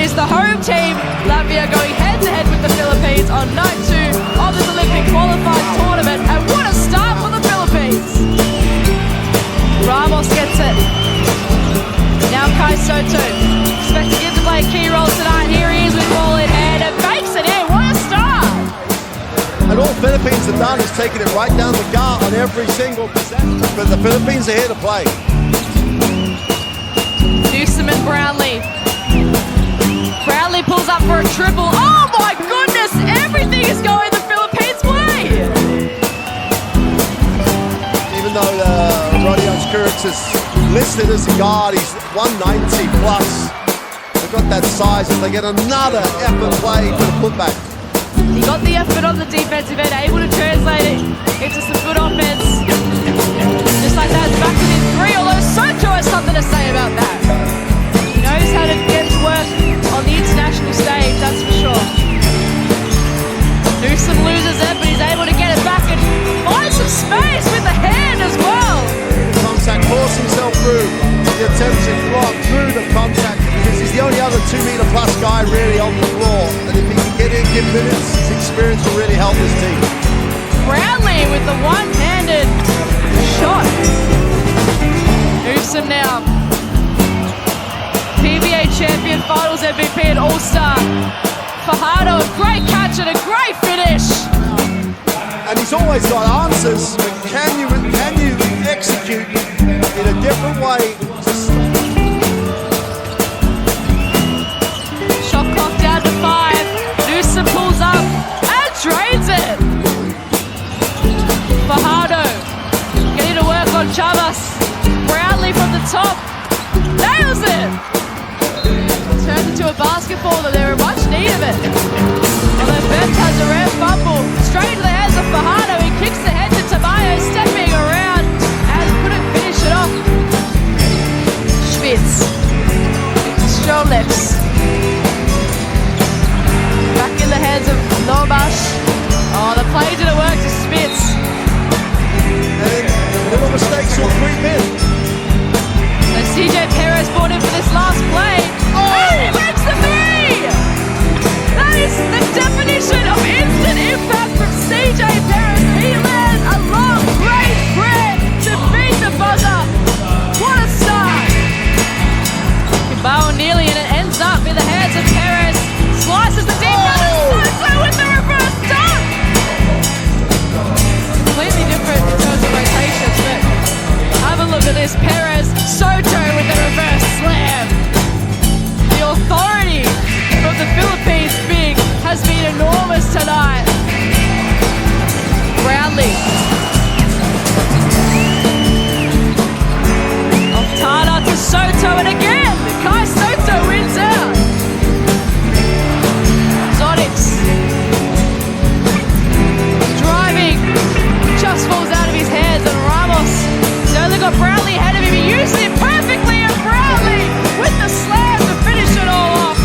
is the home team, Latvia, going head-to-head with the Philippines on night 2 of this Olympic qualified tournament. And what a start for the Philippines! Ramos gets it. Now Kai Soto, expecting him to play a key role tonight. Here he is with ball in hand and makes it in. What a start! And all Philippines have done is taken it right down the gut on every single possession. But the Philippines are here to play. Newsom and Brownlee. Brownlee pulls up for a triple. Oh my goodness! Everything is going the Philippines' way! Even though Rodion Skuric is listed as a guard, he's 190 plus. They've got that size, and they get another effort play for the putback. He got the effort on the defensive end, able to translate it into some good offense. Just like that, back in 3, although Soto has something to say about that. He knows how to get to work on the international stage, that's for sure. Newsom loses it, but he's able to get it back and find some space with the hand as well. Contact, force himself through the attempted block, through the contact, because he's the only other 2-meter plus guy really on the floor. And if he can get in, give minutes, his experience will really help his team. Brownlee with the one-handed shot. Newsom now. PBA champion, finals MVP and All-Star. Fajardo, a great catch and a great finish. And he's always got answers, but can you execute in a different way? Shot clock down to 5. Newsom pulls up and drains it. Fajardo getting to work on Chavas. Brownlee from the top nails it. Turns into a basketball, though they're in much need of it. Although Beth has a rare fumble, straight into the hands of Fajardo. He kicks the head to Tamayo, stepping around and couldn't finish it off. Schmitz, Stroleks. Back in the hands of Lobash. Oh, the play didn't work to Spitz. And little mistakes will creep in. So CJ Perez brought in for this last play. And he makes the 3! That is the definition of instant impact from CJ Perez. He lands a long, great prayer to beat the buzzer. What a start! Kimbao nearly, and it ends up in the hands of Perez. Slices the deep run and Soto with the reverse dunk! Completely different in terms of rotations, but have a look at this. Perez, Soto with the reverse slam. The authority from the Philippines big has been enormous tonight. Brownlee. Off Tana to Soto, and again, Kai Soto wins out. Zonix. Driving, just falls out of his hands, and Ramos has only got Brownlee ahead of him. He uses it perfectly, and Brownlee with the slam to finish it all off.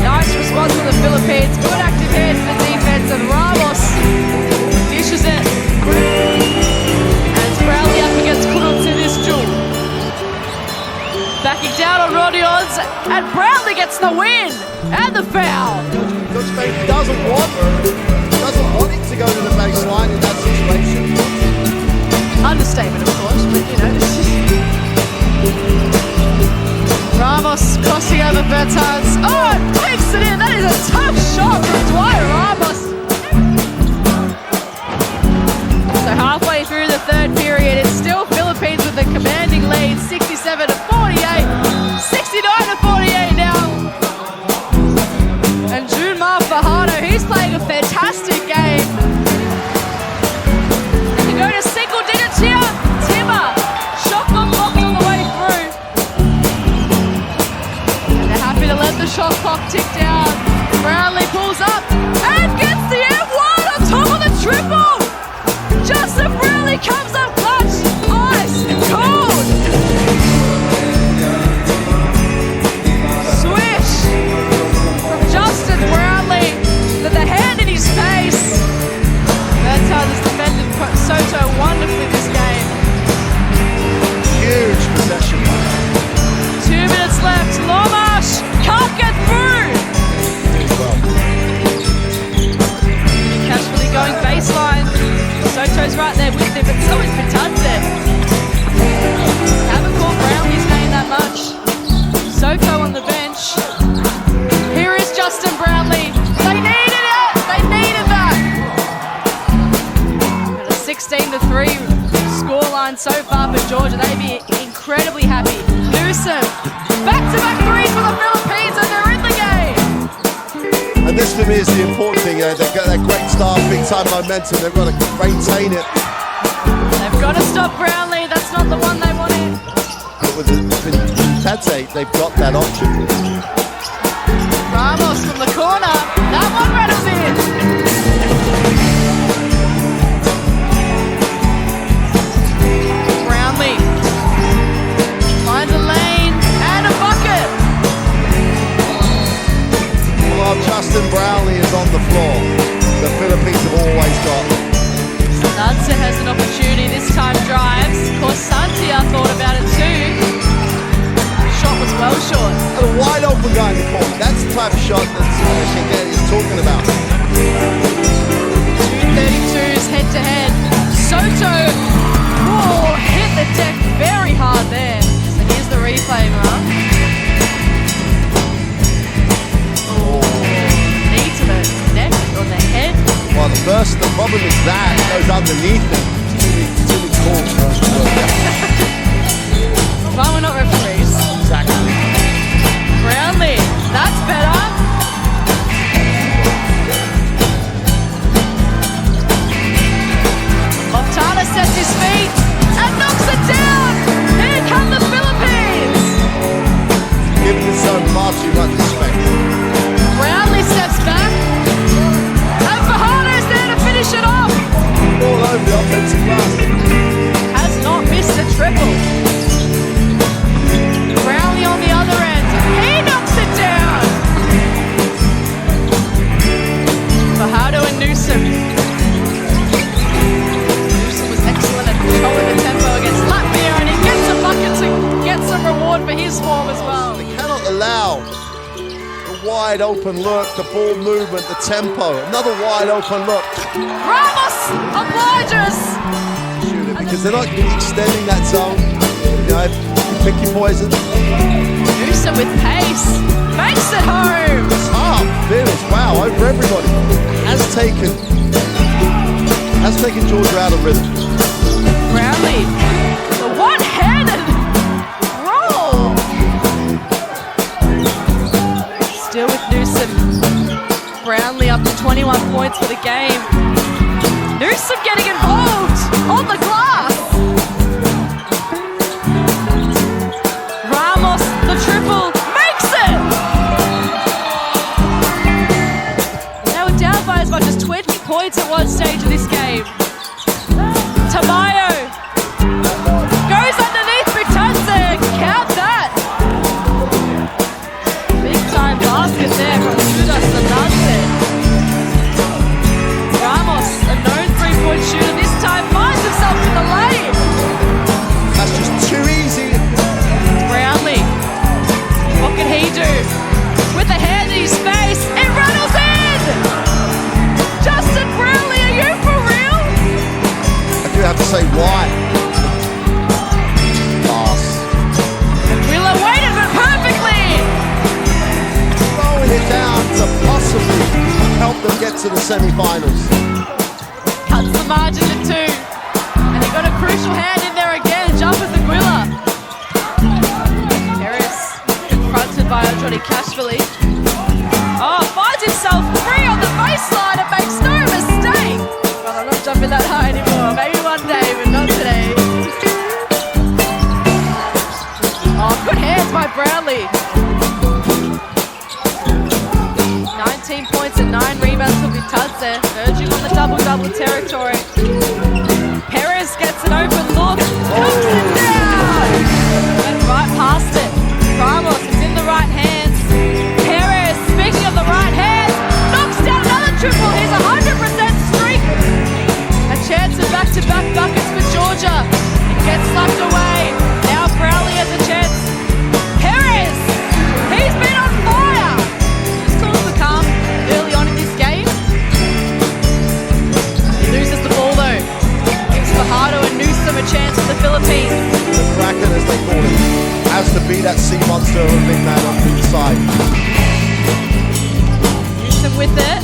Nice response from the Philippines. Good active hands for the defense, and Ramos dishes it. And it's Brownlee up against Kuruts in this duel. Backing down on Rodion's, and Brownlee gets the win and the foul. Coach Baker doesn't want him to go to the baseline in that situation. Understatement, of course, but you know, this is... Ramos crossing over Bertans. Oh, it takes it in. That is a tough shot from Dwyer Ramos. So halfway through the third period, it's still Philippines with a commanding lead, 67 to 48, 69 to 48 now. And Junmar Fajardo, he's playing a fantastic game. They can go to single digits here. Timmer, shot got blocked on the way through. And they're happy to let the shot clock tick down. Brownlee pulls up. one so far for Georgia. They'd be incredibly happy. Newsom, back-to-back threes for the Philippines, and they're in the game. And this for me is the important thing. They've got that great start, big time momentum. They've got to maintain it. They've got to stop Brownlee. That's not the one they wanted. But with Tate, they've got that option. Ramos from the corner. That one rattles in. Brownlee finds a lane and a bucket. Well, Justin Brownlee is on the floor. The Philippines have always got. Santia has an opportunity. This time drives. Of course, Santia thought about it too. Shot was well short. And a wide open guy in the corner. That's the type of shot that Shingeti is talking about. 232s head to head. Soto hit the deck very hard there. So here's the replay, Mark. Knee to the neck or the head. Well, the problem is that it goes underneath it. Too many calls for us to work out. Why we're not referees? Exactly. Brownlee, that's better. Montana sets his feet and knocks it down. Here come the Philippines. Giving his son far too much respect. Brownlee steps back. And Fajardo's there to finish it off. All over the offensive glass. Has not missed a triple. Brownlee on the other end. He knocks it down. Fajardo and Newsom. Newsom was excellent at controlling the tempo against Latvia, and he gets a bucket to get some reward for his form as well. They cannot allow the wide open look, the ball movement, the tempo. Another wide open look. Ramos obliges. Shoot it because they're not extending that zone. You know, pick your poison. Newsom with pace. Makes it home. Top finish, wow, over everybody. Has taken Georgia out of rhythm. Brownlee, the one-handed roll. Still with Newsom. Brownlee up to 21 points for the game. Newsom getting involved on the glass. Ramos, the triple, makes it. They were down by as much as 20 points at one stage of this game. Tamayo goes underneath Butanze. Count that. Big time basket there from Gilas to Butanze. Ramos, a known three-point shooter, this time finds himself in the lane. That's just too easy. Brownlee, what can he do? With a hand in his face, it rattles in. Justin Brownlee, are you for real? I do have to say why. Pass. Wheeler waited for perfectly. Throwing it down to possibly help them get to the semi-finals. Cuts the margin to 2. And he got a crucial hand in there again. Jumpers the Wheeler. Harris confronted by Johnny Cashville. Oh, finds himself free on the baseline and makes no mistake. Well, I'm not jumping that high anymore. Maybe one day, but not today. Oh, good hands by Brownlee. 19 points and 9 rebounds for Butanze, verging on the double-double territory. Perez gets an open look, knocks it down! And right past it. Ramos is in the right hands. Perez, speaking of the right hands, knocks down another triple. He's 100% streak. A chance of back-to-back buckets for Georgia. It gets slapped away. Now Brownlee has a chance. Perez, he's been on fire. This calls for calm early on in this game. He loses the ball though. Gives Fajardo and Newsom a chance for the Philippines. The Kraken, as they call it, has to be that sea monster of a big man on the side. Newsom with it.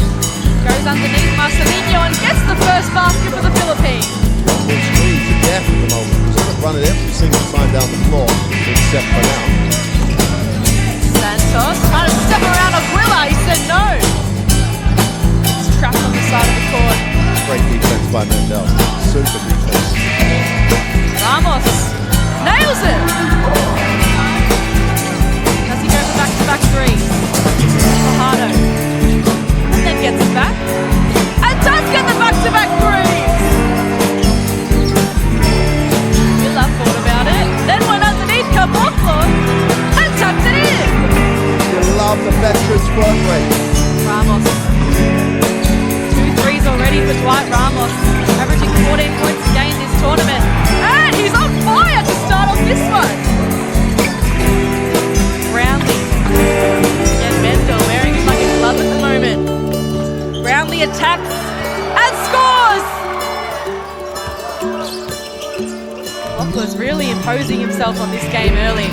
Goes underneath Marcelino and gets the first basket for the Philippines. Full screens to death at the moment. run it every single time down the floor, except for now. Santos trying to step around Aguila. He said no. It's trapped on the side of the court. Great defense by Mendel. Super defense. Ramos nails it. Does he go for back-to-back threes? Fajardo. And then gets it back. And does get the back-to-back threes. Gilas thought about it. Then went underneath Caboclo and tucked it in. You love the veteran's work rate. Ramos. 2 threes already for Dwight Ramos. Averaging 14 points a game this tournament. And he's on fire to start off this one. Brownlee. And Mendel wearing him like a glove at the moment. Brownlee attacks and scores! Lockwood's really imposing himself on this game early.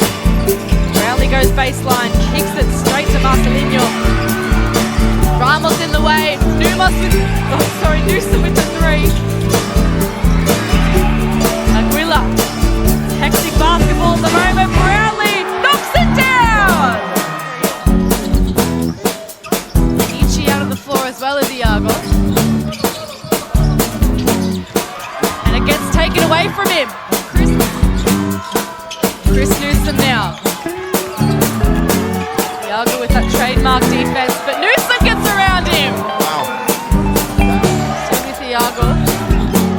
Brownlee goes baseline, kicks it straight to Marcelinho. Ramos in the way. Newsom with the three. Aguila. Hectic basketball at the moment. Brownlee knocks it down! Ichi out of the floor as well as Iago. And it gets taken away from him. Chris Newsom now. Iago with that trademark defense, but Newsom gets around him. Wow. Still with Iago.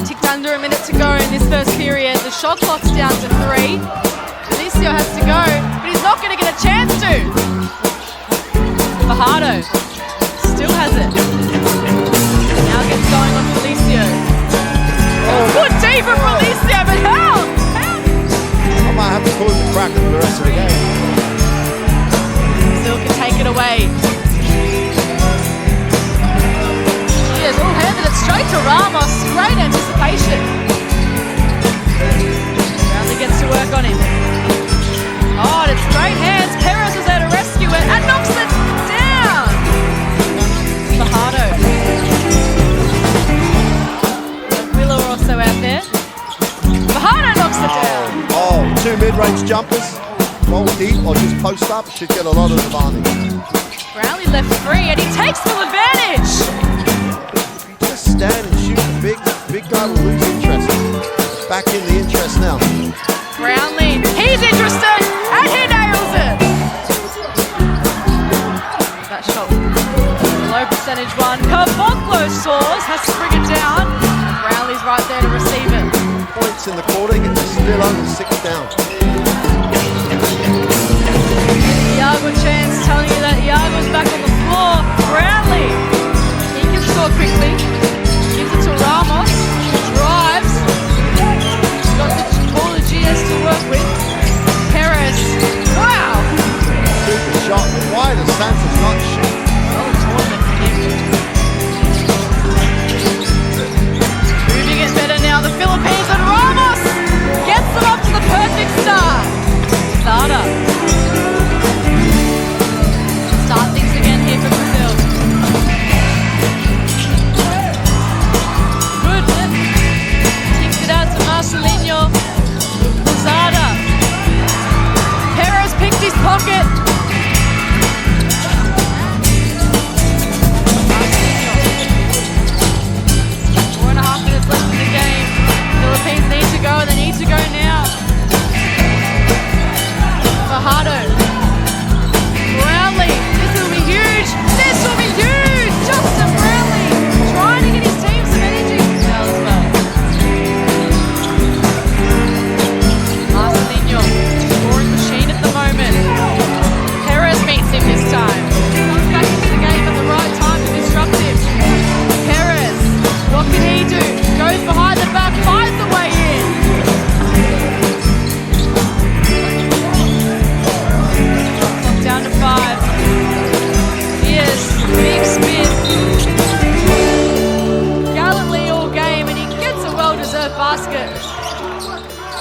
Ticked under a minute to go in this first period. The shot clock's down to 3. Felicio has to go, but he's not going to get a chance to. Fajardo still has it. Now gets going on Felicio. Good D from Felicio, but how? I might have to call him the cracker for the rest of the game. Still can take it away. He has all handed it straight to Ramos. Great anticipation. Brownlee gets to work on him. Oh, and it's great hands. Perez was there to rescue it and knocks it down. Fajardo. Aguila also out there. Fajardo knocks it down. Oh, 2 mid-range jumpers. Roll deep or just post up, should get a lot of advantage. Brownlee left free and he takes full advantage. If you just stand and shoot, the big guy will lose interest. Back in the interest now. Brownlee, he's interested and he nails it. That shot, a low percentage one. Caboclo soars, has to bring it down. Brownlee's right there to receive it. Points in the quarter, it's still under 6 down. Iago chance telling you that Iago's back on the floor. Brownlee, he can score quickly. Gives it to Ramos, drives. He's got all the GS to work with. Perez, wow! Super shot. Why does Santos not shoot? Well, tournament for him. Moving it better now, the Philippines, and Ramos gets them up to the perfect start. Sada. Start things again here for Brazil. Good lift. Kicks it out to Marcelinho. Sada. Perez picked his pocket. Marcelinho. 4.5 minutes left in the game. Philippines need to go and they need to go now. Fajardo. Brownlee. This will be huge. This will be huge. Justin Brownlee trying to get his team some energy now as well. Marcelinho, scoring machine at the moment. Perez meets him this time. Comes back into the game at the right time to disrupt him. Perez, what can he do? Goes behind the back, finds the way in. Down to 5. Here's Big Smith. Gallantly all game, and he gets a well-deserved basket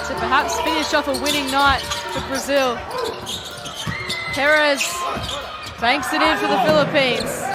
to perhaps finish off a winning night for Brazil. Perez banks it in for the Philippines.